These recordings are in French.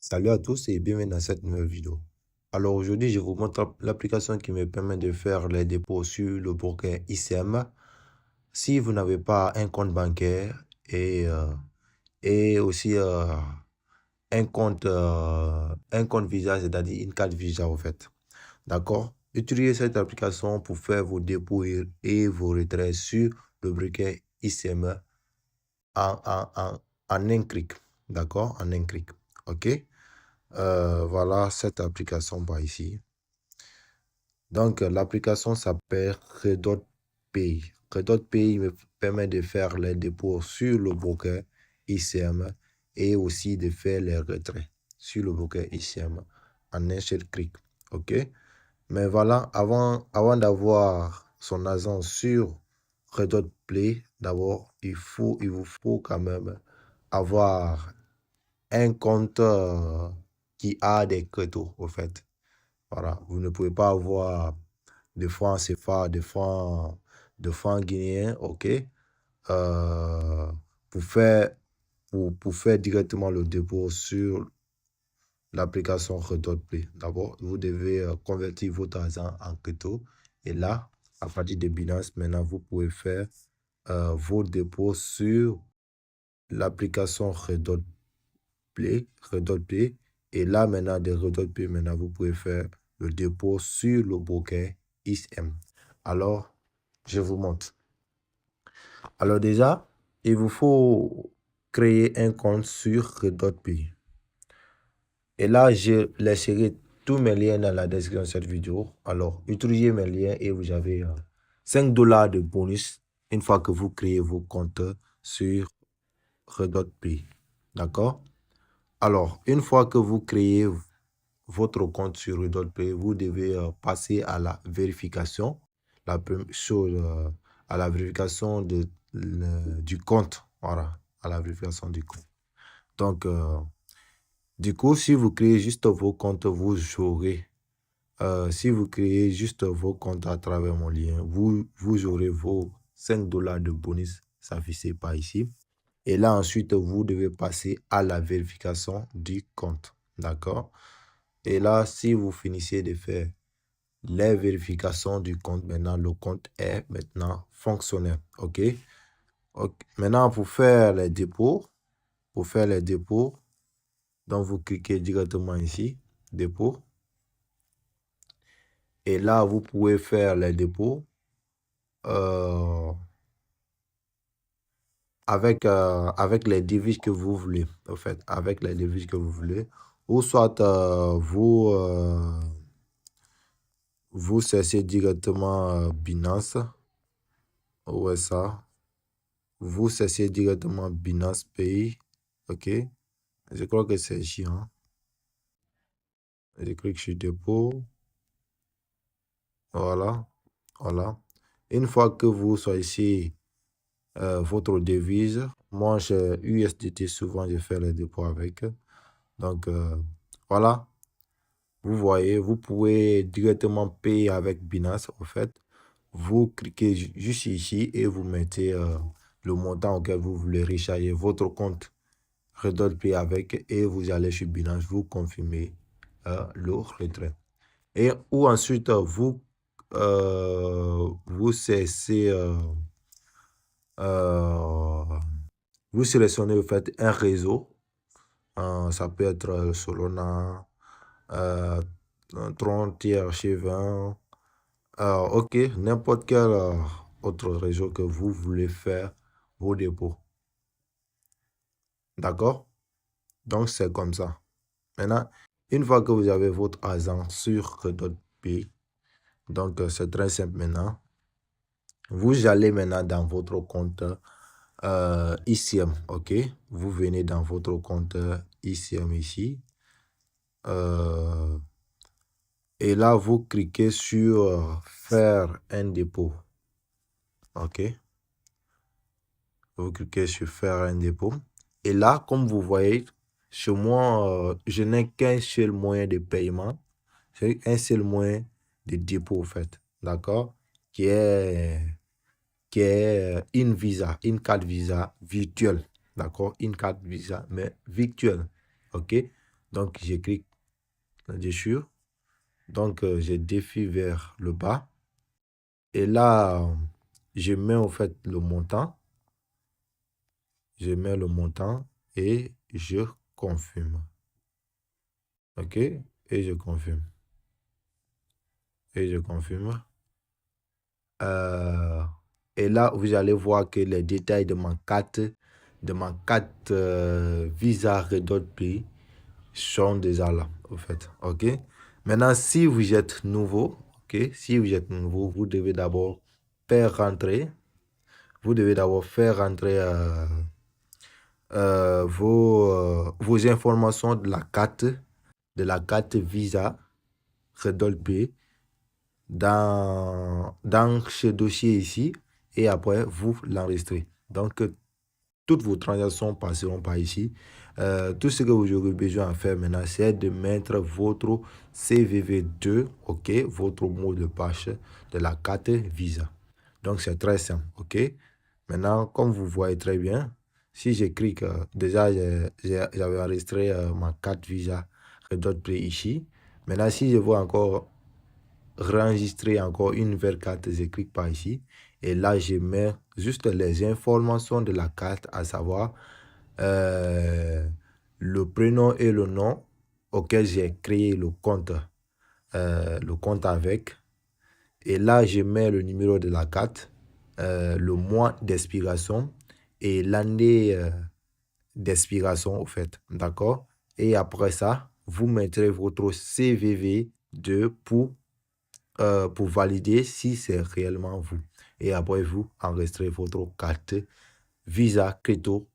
Salut à tous et bienvenue dans cette nouvelle vidéo. Alors aujourd'hui, je vous montre l'application qui me permet de faire les dépôts sur le broker ICM. Si vous n'avez pas un compte bancaire et aussi un compte Visa, c'est-à-dire une carte Visa en fait. D'accord? Utilisez cette application pour faire vos dépôts et vos retraits sur le broker ICM en, en, en, en un clic. D'accord? En un clic. OK? Voilà cette application par ici. Donc, l'application s'appelle Redot Pay. Redot Pay me permet de faire les dépôts sur le broker ICM et aussi de faire les retraits sur le broker ICM en un seul clic. OK? Mais voilà, avant d'avoir son agent sur Redot Pay, d'abord, il vous faut quand même avoir un compte qui a des cryptos, au fait. Voilà, vous ne pouvez pas avoir de francs CFA, de francs guinéens, ok, pour faire, pour faire directement le dépôt sur l'application Redot Play. D'abord, vous devez convertir votre argent en crypto. Et là, à partir de Binance, maintenant, vous pouvez faire vos dépôts sur l'application Redot Play. Et là, maintenant, de Redot Play, maintenant, vous pouvez faire le dépôt sur le broker ICM. Alors, je vous montre. Alors déjà, il vous faut créer un compte sur Redot Play. Et là, je laisserai tous mes liens dans la description de cette vidéo. Alors, utilisez mes liens et vous avez 5 $ de bonus une fois que vous créez vos comptes sur Redot Play. D'accord? Alors, une fois que vous créez votre compte sur Redot Pay, vous devez passer à la vérification. La première chose, à la vérification du compte. Voilà, à la vérification du compte. Donc, du coup, si vous créez juste vos comptes, vous aurez, si vous créez juste vos comptes à travers mon lien, vous aurez vos 5 $ de bonus s'afficher par ici. Et là, ensuite, vous devez passer à la vérification du compte. D'accord? Et là, si vous finissez de faire les vérifications du compte, maintenant, le compte est maintenant fonctionnel. OK? Maintenant, pour faire les dépôts, donc vous cliquez directement ici, dépôt. Et là, vous pouvez faire les dépôts avec les devises que vous voulez, en fait, avec les devises que vous voulez. Ou soit vous cherchez directement Binance. Ouais, ça. Vous cherchez directement Binance Pay. OK. Je crois que c'est ici. Hein. Je clique sur dépôt. Voilà. Voilà. Une fois que vous choisissez votre devise, moi j'ai USDT, souvent je fais les dépôts avec. Donc voilà. Vous voyez, vous pouvez directement payer avec Binance, en fait. Vous cliquez juste ici et vous mettez le montant auquel vous voulez recharger votre compte Redot Pay avec et vous allez sur Binance, vous confirmez le retrait. Et ou ensuite, vous cessez, vous sélectionnez en fait un réseau. Ça peut être Solana, Tron, TRC20, ok, n'importe quel autre réseau que vous voulez faire vos dépôts. D'accord? Donc, c'est comme ça. Maintenant, une fois que vous avez votre argent sur Redot Pay, donc c'est très simple maintenant. Vous allez maintenant dans votre compte ICM, ok? Vous venez dans votre compte ICM ici. Et là, vous cliquez sur faire un dépôt. Ok? Vous cliquez sur faire un dépôt. Et là, comme vous voyez, chez moi, je n'ai qu'un seul moyen de paiement. C'est un seul moyen de dépôt, en fait. D'accord? Qui est une Visa, une carte Visa virtuelle. D'accord? Une carte Visa, mais virtuelle. OK? Donc, je clique là-dessus. Donc, je défie vers le bas. Et là, je mets en fait le montant. Je mets le montant et je confirme. OK? Et je confirme. Et je confirme. Et là, vous allez voir que les détails de ma carte, Visa Redot Pay sont déjà là, au fait. OK? Maintenant, si vous êtes nouveau, OK? Si vous êtes nouveau, vous devez d'abord faire rentrer. Vous devez d'abord faire rentrer vos informations de la carte Visa Redot Pay dans ce dossier ici et après vous l'enregistrez. Donc toutes vos transactions passeront par ici. Tout ce que vous aurez besoin à faire maintenant, c'est de mettre votre CVV2, OK, votre mot de passe de la carte Visa. Donc c'est très simple, OK. Maintenant, comme vous voyez très bien, si je clique, déjà j'avais enregistré ma carte Visa Redot Pay ici. Maintenant, si je veux encore enregistrer encore une nouvelle carte, je clique par ici et là je mets juste les informations de la carte, à savoir le prénom et le nom auquel j'ai créé le compte avec, et là je mets le numéro de la carte, le mois d'expiration et l'année d'expiration au fait, d'accord. Et après ça vous mettrez votre CVV2 pour valider si c'est réellement vous. Et après, vous enregistrez votre carte Visa Crypto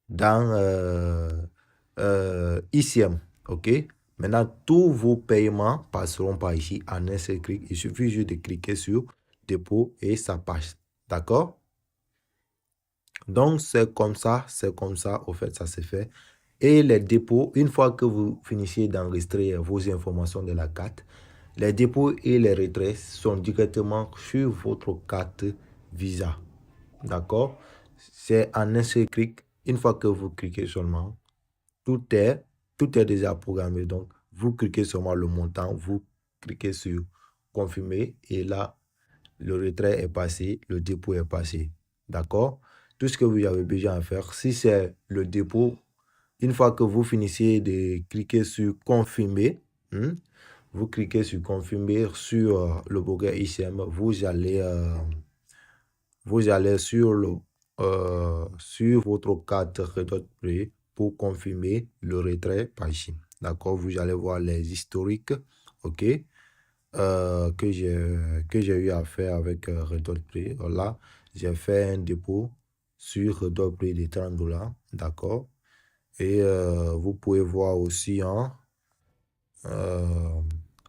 dans ICM. OK? Maintenant, tous vos paiements passeront par ici en un seul clic. Il suffit juste de cliquer sur dépôt et ça passe. D'accord? Donc, c'est comme ça, au fait, ça se fait. Et les dépôts, une fois que vous finissez d'enregistrer vos informations de la carte, les dépôts et les retraits sont directement sur votre carte Visa. D'accord? C'est en un seul clic. Une fois que vous cliquez seulement, tout est déjà programmé. Donc, vous cliquez seulement le montant, vous cliquez sur confirmer et là, le retrait est passé, le dépôt est passé. D'accord? Tout ce que vous avez besoin à faire, si c'est le dépôt, une fois que vous finissez de cliquer sur confirmer, vous cliquez sur confirmer sur le broker ICM, vous allez sur votre carte Redot Pay pour confirmer le retrait par ici. D'accord? Vous allez voir les historiques, OK, que j'ai eu à faire avec Redot Pay. Là, j'ai fait un dépôt sur Redot Pay de $30, d'accord? Et vous pouvez voir aussi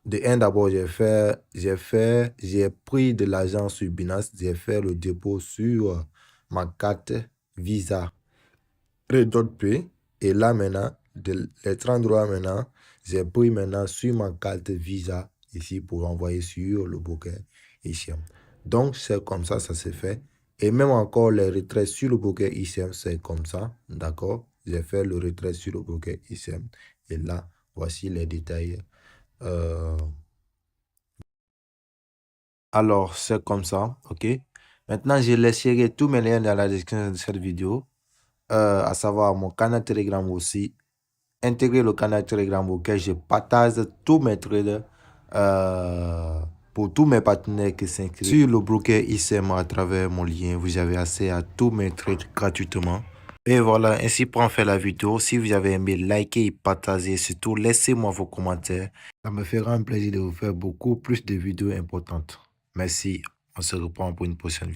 d'abord j'ai pris de l'argent sur Binance, j'ai fait le dépôt sur ma carte Visa Redot Pay et là maintenant les $30 maintenant j'ai pris maintenant sur ma carte Visa ici pour envoyer sur le broker ICM. Donc c'est comme ça se fait. Et même encore les retraits sur le broker ICM, c'est comme ça, d'accord. J'ai fait le retrait sur le broker ICM et là voici les détails. Alors, c'est comme ça, OK. Maintenant, je laisserai tous mes liens dans la description de cette vidéo, à savoir mon canal Telegram aussi. Intégrez le canal Telegram auquel je partage tous mes trades pour tous mes partenaires qui s'inscrivent sur le broker ICM à travers mon lien. Vous avez accès à tous mes trades gratuitement. Et voilà, ainsi prend fait la vidéo. Si vous avez aimé, likez et partagez. Surtout, laissez-moi vos commentaires. Ça me fera un plaisir de vous faire beaucoup plus de vidéos importantes. Merci. On se reprend pour une prochaine vidéo.